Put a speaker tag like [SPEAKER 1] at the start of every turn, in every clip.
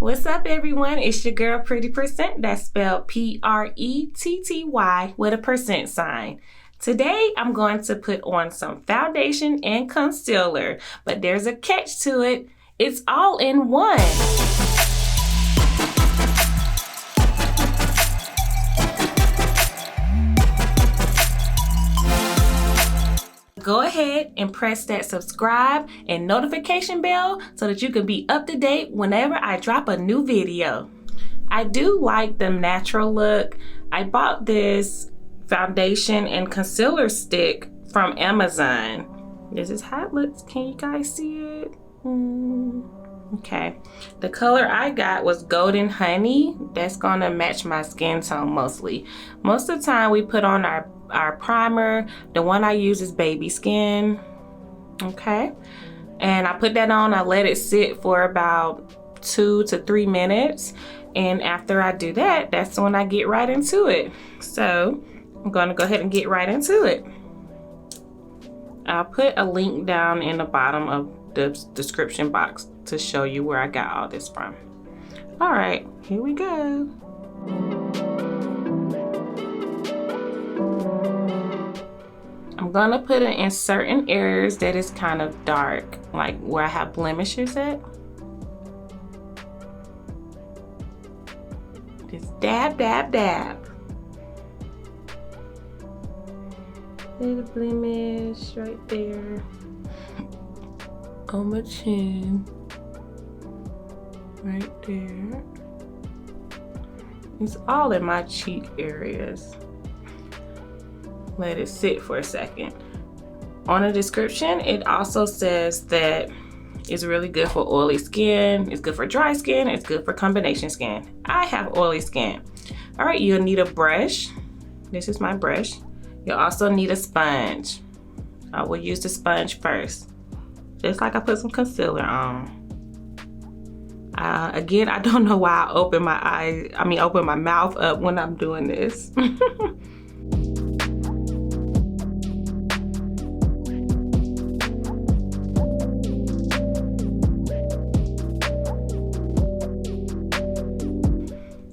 [SPEAKER 1] What's up, everyone? It's your girl Pretty Percent. That's spelled Pretty with a percent sign. Today, I'm going to put on some foundation and concealer, but there's a catch to it. It's all in one. Go ahead and press that subscribe and notification bell so that you can be up to date whenever I drop a new video. I do like the natural look. I bought this foundation and concealer stick from Amazon. This is how it looks. Can you guys see it? Okay. The color I got was Golden Honey. That's gonna match my skin tone mostly. Most of the time we put on our primer. The one I use is Baby Skin. Okay. And I put that on, I let it sit for about 2 to 3 minutes. And after I do that, that's when I get right into it. So I'm gonna go ahead and get right into it. I'll put a link down in the bottom of the description box to show you where I got all this from. All right, here we go. I'm gonna put it in certain areas that is kind of dark, like where I have blemishes at. Just dab, dab, dab. Little blemish right there on my chin, right there. It's all in my cheek areas. Let it sit for a second. On the description, it also says that it's really good for oily skin, it's good for dry skin, it's good for combination skin. I have oily skin. All right, you'll need a brush. This is my brush. You'll also need a sponge. I will use the sponge first, just like I put some concealer on. Again, I don't know why I open my mouth up when I'm doing this.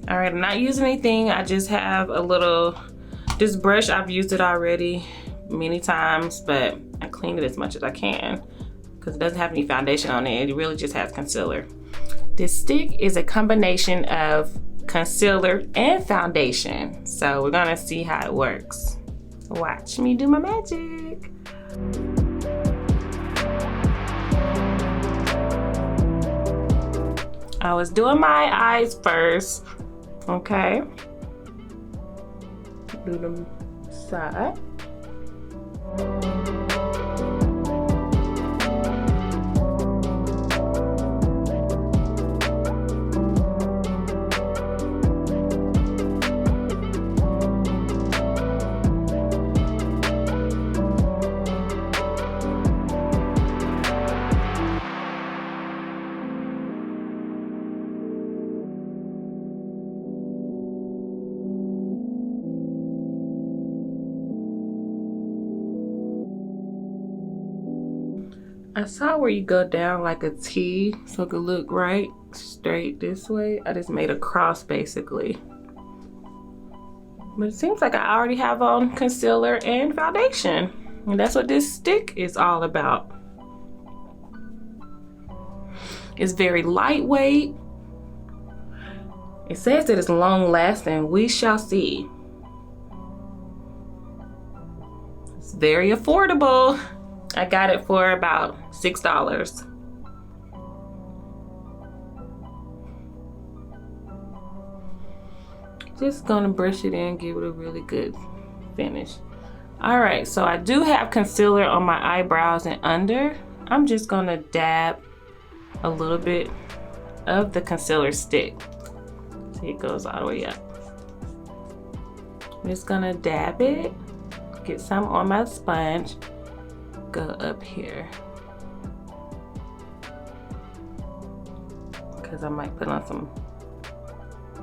[SPEAKER 1] All right, I'm not using anything. I just have this brush, I've used it already many times, but I clean it as much as I can because it doesn't have any foundation on it. It really just has concealer. This stick is a combination of concealer and foundation. So we're gonna see how it works. Watch me do my magic. I was doing my eyes first. Okay, do the side. I saw where you go down like a T so it could look right straight this way. I just made a cross basically. But it seems like I already have on concealer and foundation. And that's what this stick is all about. It's very lightweight. It says that it's long lasting. We shall see. It's very affordable. I got it for about $6. Just gonna brush it in, give it a really good finish. All right, so I do have concealer on my eyebrows and under. I'm just gonna dab a little bit of the concealer stick. See, it goes all the way up. I'm just gonna dab it, get some on my sponge. Go up here because I might put on some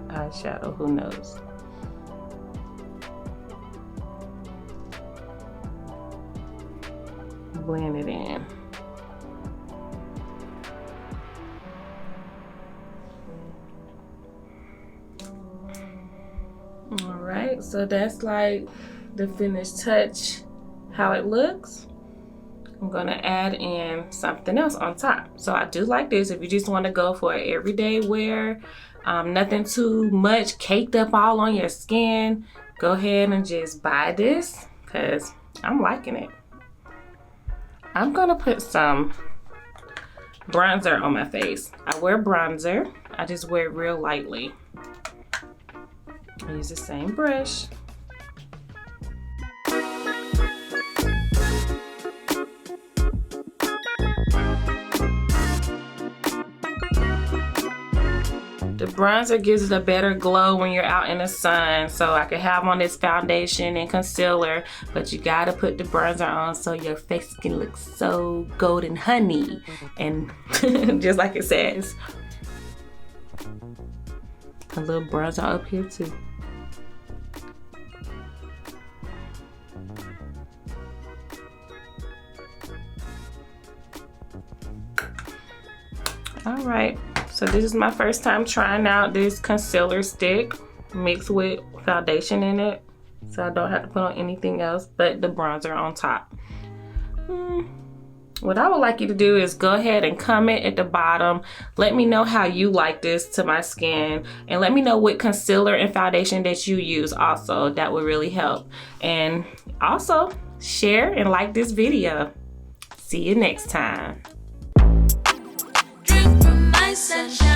[SPEAKER 1] eyeshadow, who knows. Blend it in. right, so that's like the finished touch, how it looks. I'm gonna add in something else on top. So I do like this if you just want to go for an everyday wear, nothing too much caked up all on your skin. Go ahead and just buy this because I'm liking it. I'm gonna put some bronzer on my face. I wear bronzer. I just wear it real lightly. I use the same brush. The bronzer gives it a better glow when you're out in the sun. So I could have on this foundation and concealer, but you gotta put the bronzer on so your face can look so golden honey. And just like it says. A little bronzer up here too. All right. So this is my first time trying out this concealer stick mixed with foundation in it. So I don't have to put on anything else but the bronzer on top. What I would like you to do is go ahead and comment at the bottom. Let me know how you like this to my skin. And let me know what concealer and foundation that you use also. That would really help. And also share and like this video. See you next time.
[SPEAKER 2] Sunshine.